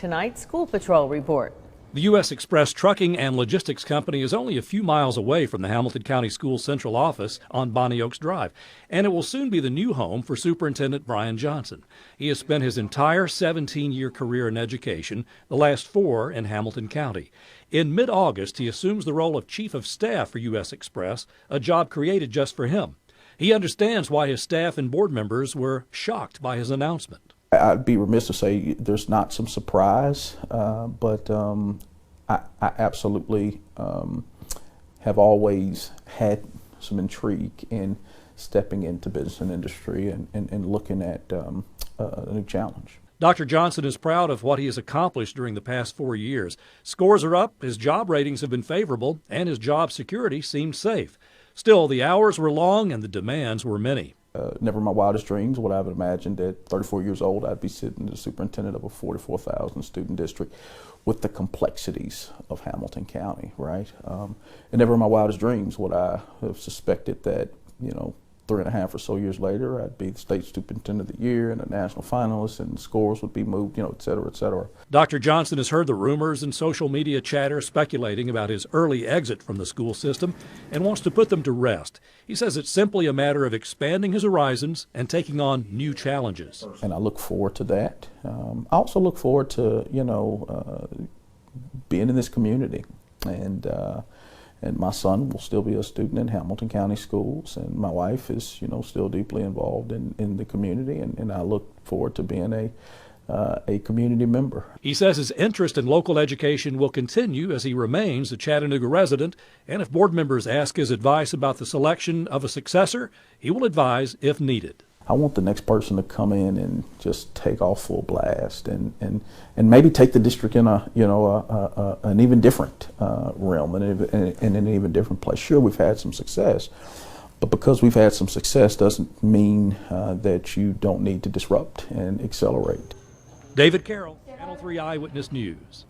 Tonight's School Patrol report. The U.S. Express Trucking and Logistics Company is only a few miles away from the Hamilton County Schools Central Office on Bonnie Oaks Drive, and it will soon be the new home for Superintendent Brian Johnson. He has spent his entire 17-year career in education, the last 4 in Hamilton County. In mid-August, he assumes the role of Chief of Staff for U.S. Express, a job created just for him. He understands why his staff and board members were shocked by his announcement. I'd be remiss to say there's not some surprise, but I absolutely have always had some intrigue in stepping into business and industry and looking at a new challenge. Dr. Johnson is proud of what he has accomplished during the past 4 years. Scores are up, his job ratings have been favorable, and his job security seemed safe. Still, the hours were long and the demands were many. Never in my wildest dreams would I have imagined at 34 years old I'd be sitting as superintendent of a 44,000 student district with the complexities of Hamilton County, right? And never in my wildest dreams would I have suspected that, 3.5 or so years later, I'd be the state superintendent of the year and a national finalist, and scores would be moved, et cetera, et cetera. Dr. Johnson has heard the rumors and social media chatter speculating about his early exit from the school system and wants to put them to rest. He says it's simply a matter of expanding his horizons and taking on new challenges. And I look forward to that. I also look forward to, being in this community. And my son will still be a student in Hamilton County Schools, and my wife is, still deeply involved in the community, and I look forward to being a community member. He says his interest in local education will continue as he remains a Chattanooga resident, and if board members ask his advice about the selection of a successor, he will advise if needed. I want the next person to come in and just take off full blast and maybe take the district in an even different realm and in an even different place. Sure, we've had some success, but because we've had some success doesn't mean that you don't need to disrupt and accelerate. David Carroll, Channel 3 Eyewitness News.